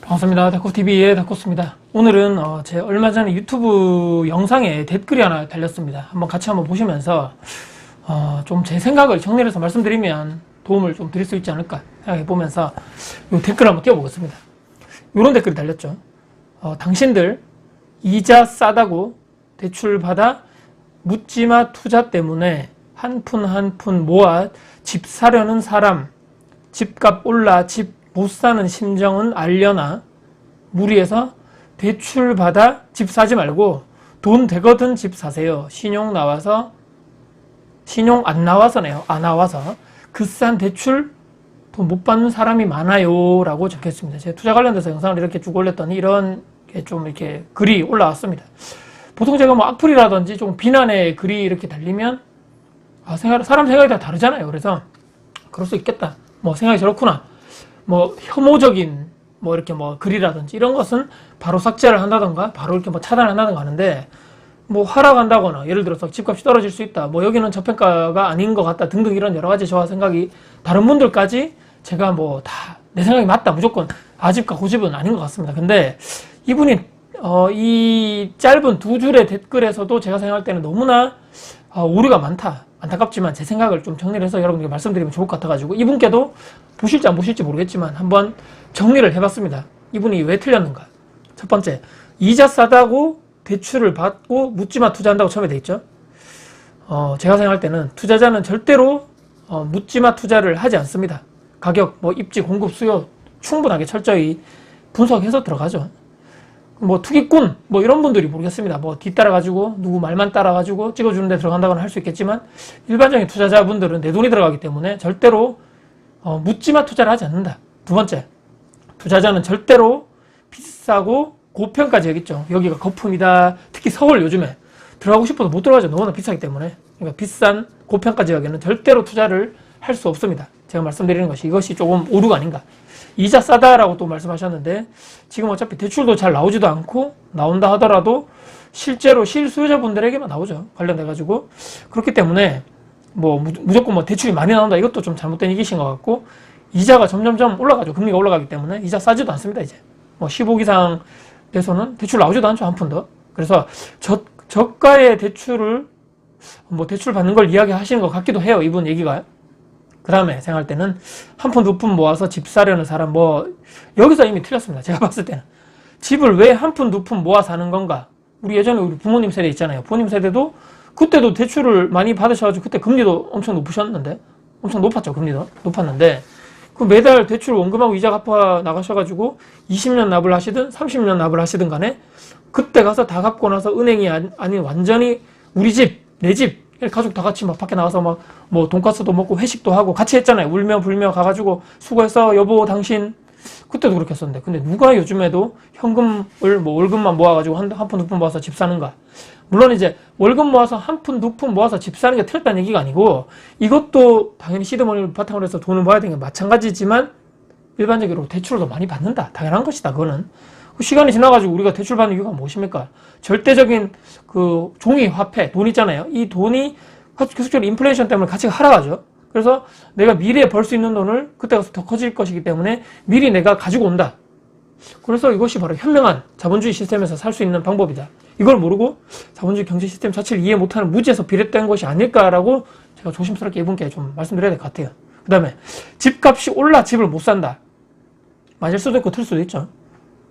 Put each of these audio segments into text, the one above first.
반갑습니다. 다코TV의 다코스입니다. 오늘은 제 얼마 전에 유튜브 영상에 댓글이 하나 달렸습니다. 같이 보시면서 좀 제 생각을 정리를 해서 말씀드리면 도움을 좀 드릴 수 있지 않을까 생각해 보면서 이 댓글을 한번 띄워보겠습니다. 이런 댓글이 달렸죠. 당신들 이자 싸다고 대출 받아 묻지마 투자 때문에 한 푼 한 푼 모아 집 사려는 사람, 집값 올라 집 못 사는 심정은 알려나 무리해서 대출 받아 집 사지 말고 돈 되거든 집 사세요. 신용 안 나와서네요. 안 나와서 그 싼 대출 돈 못 받는 사람이 많아요 라고 적혔습니다. 제가 투자 관련돼서 영상을 이렇게 쭉 올렸더니 이런 게 좀 이렇게 글이 올라왔습니다. 보통 제가 악플이라든지 좀 비난의 글이 이렇게 달리면 사람 생각이 다 다르잖아요. 그래서 그럴 수 있겠다. 생각이 저렇구나. 혐오적인 이렇게 글이라든지 이런 것은 바로 삭제를 한다던가 바로 이렇게 차단을 한다던가 하는데 하락한다거나 예를 들어서 집값이 떨어질 수 있다. 여기는 저평가가 아닌 것 같다. 등등 이런 여러 가지 저와 생각이 다른 분들까지 제가 다 내 생각이 맞다. 무조건 아집과 고집은 아닌 것 같습니다. 근데 이분이 이 짧은 두 줄의 댓글에서도 제가 생각할 때는 너무나 오류가 많다. 안타깝지만 제 생각을 좀 정리를 해서 여러분께 말씀드리면 좋을 것 같아가지고 이분께도 보실지 안 보실지 모르겠지만 한번 정리를 해봤습니다. 이분이 왜 틀렸는가. 첫 번째, 이자 싸다고 대출을 받고 묻지마 투자한다고 처음에 돼 있죠. 제가 생각할 때는 투자자는 절대로 묻지마 투자를 하지 않습니다. 가격, 입지, 공급, 수요 충분하게 철저히 분석해서 들어가죠. 투기꾼 이런 분들이 모르겠습니다. 뒤따라가지고 누구 말만 따라가지고 찍어주는데 들어간다거나 할 수 있겠지만 일반적인 투자자분들은 내 돈이 들어가기 때문에 절대로 묻지마 투자를 하지 않는다. 두 번째, 투자자는 절대로 비싸고 고평가지 여기죠. 여기가 거품이다. 특히 서울 요즘에 들어가고 싶어도 못 들어가죠. 너무나 비싸기 때문에. 그러니까 비싼 고평가 지역에는 절대로 투자를 할 수 없습니다. 제가 말씀드리는 것이 이것이 조금 오류가 아닌가. 이자 싸다라고 또 말씀하셨는데 지금 어차피 대출도 잘 나오지도 않고 나온다 하더라도 실제로 실수요자분들에게만 나오죠. 관련돼가지고. 그렇기 때문에 무조건 대출이 많이 나온다 이것도 좀 잘못된 얘기신 것 같고 이자가 점점점 올라가죠. 금리가 올라가기 때문에 이자 싸지도 않습니다. 이제 10억 이상 돼서는 대출 나오지도 않죠. 한 푼 더. 그래서 저가의 대출을 대출 받는 걸 이야기하시는 것 같기도 해요. 이분 얘기가. 그 다음에 생각할 때는 한 푼 두 푼 모아서 집 사려는 사람 여기서 이미 틀렸습니다. 제가 봤을 때는 집을 왜 한 푼 두 푼 모아 사는 건가. 우리 예전에 우리 부모님 세대 있잖아요. 부모님 세대도 그때도 대출을 많이 받으셔가지고 그때 금리도 엄청 높으셨는데 엄청 높았죠. 금리도 높았는데 그 매달 대출 원금하고 이자 갚아 나가셔가지고 20년 납을 하시든 30년 납을 하시든 간에 그때 가서 다 갚고 나서 은행이 아닌 완전히 우리 집, 내 집 가족 다 같이 밖에 나가서 돈가스도 먹고 회식도 하고 같이 했잖아요. 울며 불며 가가지고 수고했어 여보 당신. 그때도 그렇게 했었는데 근데 누가 요즘에도 현금을 월급만 모아가지고 한 푼 두 푼 모아서 집 사는가. 물론 이제 월급 모아서 한 푼 두 푼 모아서 집 사는 게 틀렸다는 얘기가 아니고 이것도 당연히 시드머니를 바탕으로 해서 돈을 모아야 되는 게 마찬가지지만 일반적으로 대출을 더 많이 받는다. 당연한 것이다. 그거는 시간이 지나가지고 우리가 대출 받는 이유가 무엇입니까? 절대적인 그 종이 화폐 돈 있잖아요. 이 돈이 계속적으로 인플레이션 때문에 가치가 하락하죠. 그래서 내가 미래에 벌 수 있는 돈을 그때 가서 더 커질 것이기 때문에 미리 내가 가지고 온다. 그래서 이것이 바로 현명한 자본주의 시스템에서 살 수 있는 방법이다. 이걸 모르고 자본주의 경제 시스템 자체를 이해 못하는 무지에서 비롯된 것이 아닐까라고 제가 조심스럽게 이분께 좀 말씀드려야 될 것 같아요. 그 다음에 집값이 올라 집을 못 산다. 맞을 수도 있고 틀 수도 있죠.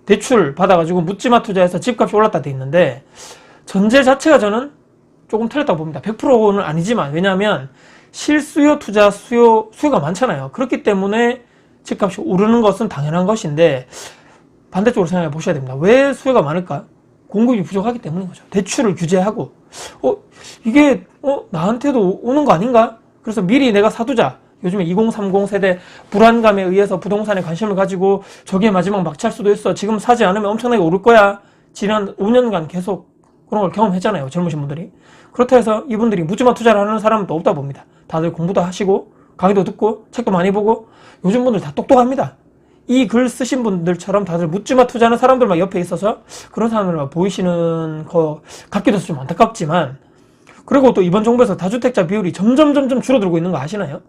대출 받아가지고 묻지마 투자해서 집값이 올랐다 돼 있는데 전제 자체가 저는 조금 틀렸다고 봅니다. 100%는 아니지만 왜냐하면 실수요 투자 수요가 많잖아요. 그렇기 때문에 집값이 오르는 것은 당연한 것인데 반대쪽으로 생각해 보셔야 됩니다. 왜 수요가 많을까? 공급이 부족하기 때문인 거죠. 대출을 규제하고 이게 나한테도 오는 거 아닌가? 그래서 미리 내가 사두자. 요즘에 2030 세대 불안감에 의해서 부동산에 관심을 가지고 저게 마지막 막차일 수도 있어. 지금 사지 않으면 엄청나게 오를 거야. 지난 5년간 계속 그런 걸 경험했잖아요. 젊으신 분들이. 그렇다 해서 이분들이 묻지마 투자를 하는 사람은 또 없다 봅니다. 다들 공부도 하시고 강의도 듣고 책도 많이 보고 요즘 분들 다 똑똑합니다. 이 글 쓰신 분들처럼 다들 묻지마 투자하는 사람들만 옆에 있어서 그런 사람들만 보이시는 거 같기도 해서 좀 안타깝지만 그리고 또 이번 정부에서 다주택자 비율이 점점 줄어들고 있는 거 아시나요?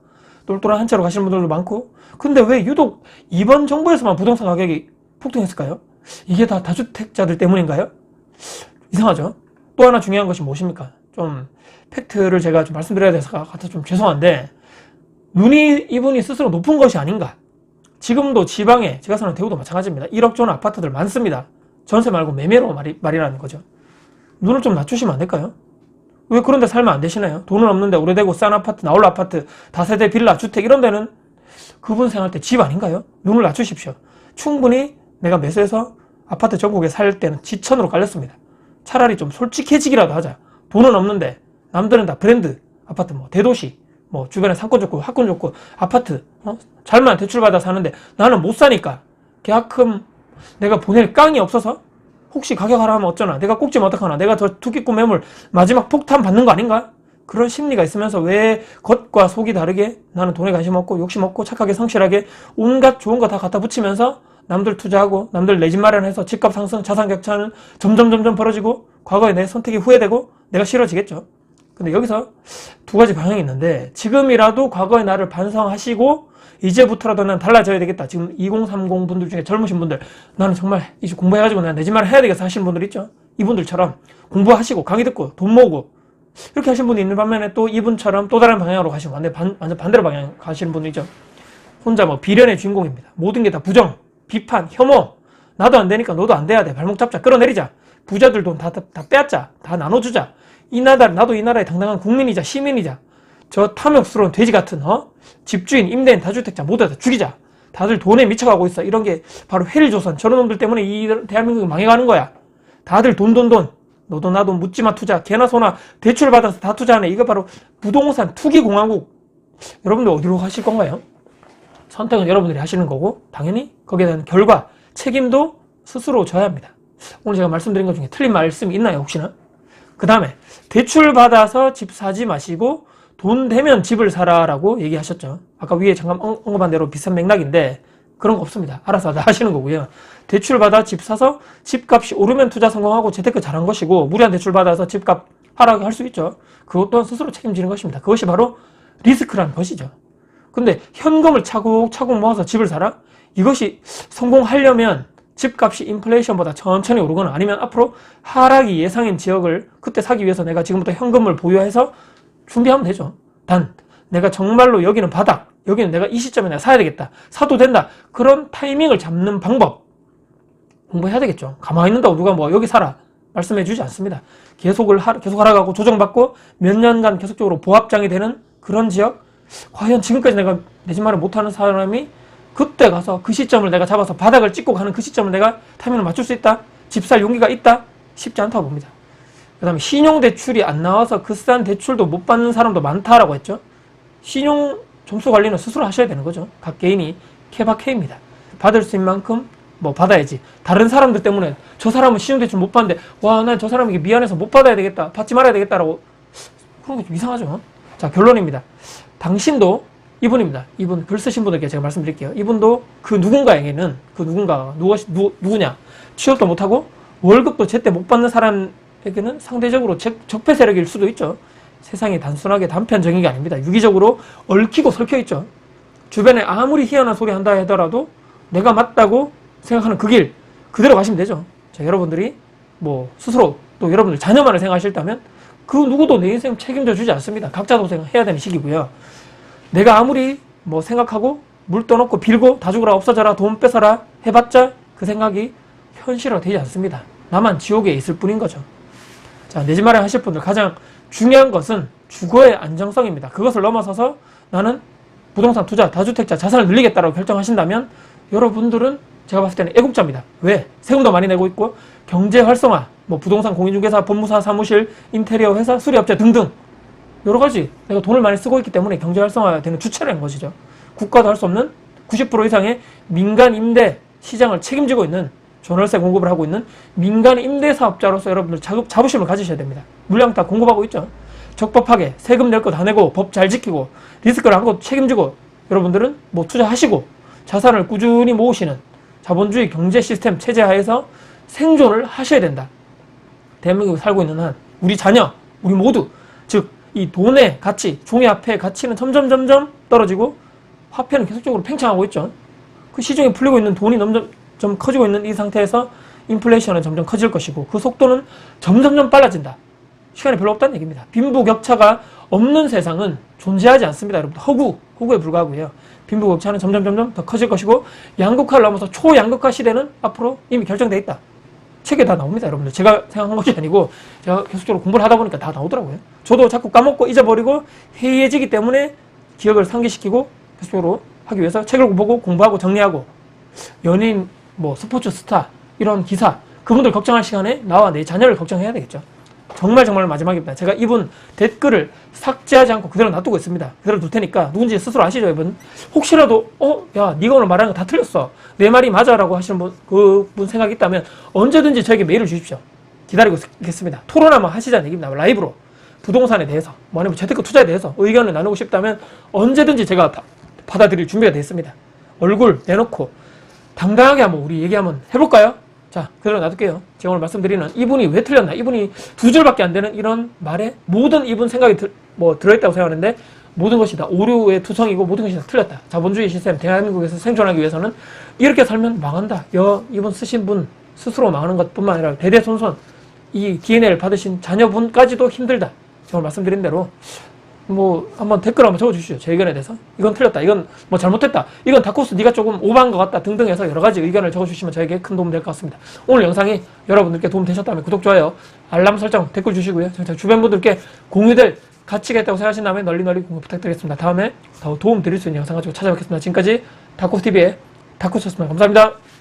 똘똘한 한 채로 가시는 분들도 많고 근데 왜 유독 이번 정부에서만 부동산 가격이 폭등했을까요? 이게 다 다주택자들 때문인가요? 이상하죠? 또 하나 중요한 것이 무엇입니까? 좀 팩트를 제가 좀 말씀드려야 돼서 같아 좀 죄송한데, 이분이 스스로 높은 것이 아닌가. 지금도 지방에, 제가 사는 대구도 마찬가지입니다. 1억 전 아파트들 많습니다. 전세 말고 매매로 말이라는 거죠. 눈을 좀 낮추시면 안 될까요? 왜 그런 데 살면 안 되시나요? 돈은 없는데 오래되고 싼 아파트, 나홀 아파트, 다세대 빌라, 주택 이런 데는 그분 생활 때 집 아닌가요? 눈을 낮추십시오. 충분히 내가 매수해서 아파트 전국에 살 때는 지천으로 깔렸습니다. 차라리 좀 솔직해지기라도 하자. 돈은 없는데 남들은 다 브랜드 아파트, 뭐 대도시, 뭐 주변에 상권 좋고 학권 좋고 아파트 잘만 대출받아 사는데 나는 못 사니까 계약금 내가 보낼 깡이 없어서 혹시 가격 하라면 어쩌나, 내가 꼭지면 어떡하나, 내가 저 투기꾼 매물 마지막 폭탄 받는 거 아닌가? 그런 심리가 있으면서 왜 겉과 속이 다르게 나는 돈에 관심 없고 욕심 없고 착하게 성실하게 온갖 좋은 거 다 갖다 붙이면서 남들 투자하고 남들 내 집 마련해서 집값 상승, 자산 격차는 점점 벌어지고 과거에 내 선택이 후회되고 내가 싫어지겠죠. 근데 여기서 두 가지 방향이 있는데, 지금이라도 과거의 나를 반성하시고 이제부터라도 난 달라져야 되겠다. 지금 2030 분들 중에 젊으신 분들, 나는 정말 이제 공부해가지고 난 내 집 마련 해야 되겠어 하시는 분들 있죠. 이분들처럼 공부하시고 강의 듣고 돈 모으고 이렇게 하시는 분이 있는 반면에, 또 이분처럼 또 다른 방향으로 가시면 완전 반대로 방향 가시는 분들 있죠. 혼자 뭐 비련의 주인공입니다. 모든 게 다 부정, 비판, 혐오. 나도 안 되니까 너도 안 돼야 돼. 발목 잡자. 끌어내리자. 부자들 돈 다 빼앗자. 다 나눠주자. 나도 이 나라의 당당한 국민이자 시민이자 저 탐욕스러운 돼지 같은 집주인, 임대인, 다주택자 모두 다 죽이자. 다들 돈에 미쳐가고 있어. 이런 게 바로 헬조선. 저런 놈들 때문에 이 대한민국이 망해가는 거야. 다들 돈. 너도 나도 묻지마 투자. 개나 소나 대출받아서 다 투자하네. 이거 바로 부동산 투기공화국. 여러분들 어디로 가실 건가요? 선택은 여러분들이 하시는 거고 당연히 거기에 대한 결과, 책임도 스스로 져야 합니다. 오늘 제가 말씀드린 것 중에 틀린 말씀이 있나요 혹시나? 그 다음에 대출받아서 집 사지 마시고 돈 되면 집을 사라라고 얘기하셨죠. 아까 위에 잠깐 언급한 대로 비슷한 맥락인데 그런 거 없습니다. 알아서 다 하시는 거고요. 대출받아 집 사서 집값이 오르면 투자 성공하고 재테크 잘한 것이고, 무리한 대출받아서 집값 하락할 수 있죠. 그것 또한 스스로 책임지는 것입니다. 그것이 바로 리스크라는 것이죠. 근데 현금을 차곡차곡 모아서 집을 사라? 이것이 성공하려면 집값이 인플레이션보다 천천히 오르거나 아니면 앞으로 하락이 예상인 지역을 그때 사기 위해서 내가 지금부터 현금을 보유해서 준비하면 되죠. 단 내가 정말로 여기는 바닥, 여기는 내가 이 시점에 내가 사야 되겠다, 사도 된다, 그런 타이밍을 잡는 방법 공부해야 되겠죠. 가만히 있는다고 누가 뭐 여기 사라 말씀해 주지 않습니다. 계속 하락하고 조정받고 몇 년간 계속적으로 보합장이 되는 그런 지역, 과연 지금까지 내가 내 집 마련 못하는 사람이 그때 가서 그 시점을 내가 잡아서 바닥을 찍고 가는 그 시점을 내가 타이밍을 맞출 수 있다? 집 살 용기가 있다? 쉽지 않다고 봅니다. 그 다음에 신용대출이 안 나와서 그 싼 대출도 못 받는 사람도 많다라고 했죠. 신용 점수 관리는 스스로 하셔야 되는 거죠. 각 개인이 케바케입니다. 받을 수 있는 만큼 뭐 받아야지. 다른 사람들 때문에 저 사람은 신용대출 못 받는데 와, 난 저 사람에게 미안해서 못 받아야 되겠다, 받지 말아야 되겠다라고, 그런 게 좀 이상하죠. 자, 결론입니다. 당신도 이분입니다. 이분 글 쓰신 분에게 제가 말씀드릴게요. 이분도 그 누군가에게는 그 누군가가 누구냐, 취업도 못하고 월급도 제때 못 받는 사람에게는 상대적으로 적폐 세력일 수도 있죠. 세상이 단순하게 단편적인 게 아닙니다. 유기적으로 얽히고 설켜 있죠. 주변에 아무리 희한한 소리 한다 하더라도 내가 맞다고 생각하는 그 길 그대로 가시면 되죠. 자, 여러분들이 뭐 스스로 또 여러분들 자녀만을 생각하실다면 그 누구도 내 인생 책임져 주지 않습니다. 각자 도생해야 되는 시기고요. 내가 아무리 뭐 생각하고 물 떠놓고 빌고 다 죽어라 없어져라 돈 뺏어라 해봤자 그 생각이 현실화 되지 않습니다. 나만 지옥에 있을 뿐인 거죠. 자, 내 집 마련 하실 분들 가장 중요한 것은 주거의 안정성입니다. 그것을 넘어서서 나는 부동산 투자, 다주택자, 자산을 늘리겠다라고 결정하신다면 여러분들은 제가 봤을 때는 애국자입니다. 왜? 세금도 많이 내고 있고 경제 활성화, 뭐 부동산 공인중개사, 법무사, 사무실, 인테리어 회사, 수리업체 등등 여러 가지 내가 돈을 많이 쓰고 있기 때문에 경제 활성화되는 주체라는 것이죠. 국가도 할 수 없는 90% 이상의 민간 임대 시장을 책임지고 있는, 전월세 공급을 하고 있는 민간 임대 사업자로서 여러분들 자부심을 가지셔야 됩니다. 물량 다 공급하고 있죠. 적법하게 세금 낼 거 다 내고 법 잘 지키고 리스크를 한 것 책임지고 여러분들은 뭐 투자하시고 자산을 꾸준히 모으시는 자본주의 경제 시스템 체제 하에서 생존을 하셔야 된다. 대한민국에 살고 있는 한 우리 자녀, 우리 모두, 즉 이 돈의 가치, 종이 화폐의 가치는 점점 떨어지고 화폐는 계속적으로 팽창하고 있죠. 그 시중에 풀리고 있는 돈이 좀 커지고 있는 이 상태에서 인플레이션은 점점 커질 것이고 그 속도는 점점점 빨라진다. 시간이 별로 없다는 얘기입니다. 빈부격차가 없는 세상은 존재하지 않습니다. 여러분 허구에 불과하고요. 빈부격차는 점점 더 커질 것이고 양극화를 넘어서 초양극화 시대는 앞으로 이미 결정돼 있다. 책에 다 나옵니다, 여러분들. 제가 생각한 것이 아니고 제가 계속적으로 공부를 하다 보니까 다 나오더라고요. 저도 자꾸 까먹고 잊어버리고 해이해지기 때문에 기억을 상기시키고 계속적으로 하기 위해서 책을 보고 공부하고 정리하고 연예인, 스포츠 스타 이런 기사 그분들 걱정할 시간에 나와 내 자녀를 걱정해야 되겠죠. 정말 마지막입니다. 제가 이분 댓글을 삭제하지 않고 그대로 놔두고 있습니다. 그대로 둘 테니까 누군지 스스로 아시죠, 이분? 혹시라도 야, 네가 오늘 말하는 거 다 틀렸어. 내 말이 맞아라고 하시는 분, 그분 생각이 있다면 언제든지 저에게 메일을 주십시오. 기다리고 있겠습니다. 토론 한번 하시자는 얘기입니다. 라이브로. 부동산에 대해서, 아니면 재테크 투자에 대해서 의견을 나누고 싶다면 언제든지 제가 받아들일 준비가 되어 있습니다. 얼굴 내놓고 당당하게 한번 우리 얘기 한번 해볼까요? 자, 그대로 놔둘게요. 제가 오늘 말씀드리는 이분이 왜 틀렸나, 이분이 두 줄밖에 안 되는 이런 말에 모든 이분 생각이 들어있다고 생각하는데 모든 것이 다 오류의 투성이고 모든 것이 다 틀렸다. 자본주의 시스템 대한민국에서 생존하기 위해서는 이렇게 살면 망한다. 이분 쓰신 분 스스로 망하는 것뿐만 아니라 대대손손 이 DNA를 받으신 자녀분까지도 힘들다. 제가 오늘 말씀드린 대로 한번 댓글 한번 적어주시죠. 제 의견에 대해서. 이건 틀렸다. 이건 잘못했다. 이건 다코스 네가 조금 오버한 것 같다. 등등 해서 여러 가지 의견을 적어주시면 저에게 큰 도움 될 것 같습니다. 오늘 영상이 여러분들께 도움 되셨다면 구독, 좋아요, 알람 설정, 댓글 주시고요. 주변 분들께 공유될 가치가 있다고 생각하신다면 널리 공유 부탁드리겠습니다. 다음에 더 도움 드릴 수 있는 영상 가지고 찾아뵙겠습니다. 지금까지 다코스TV의 다코스였습니다. 감사합니다.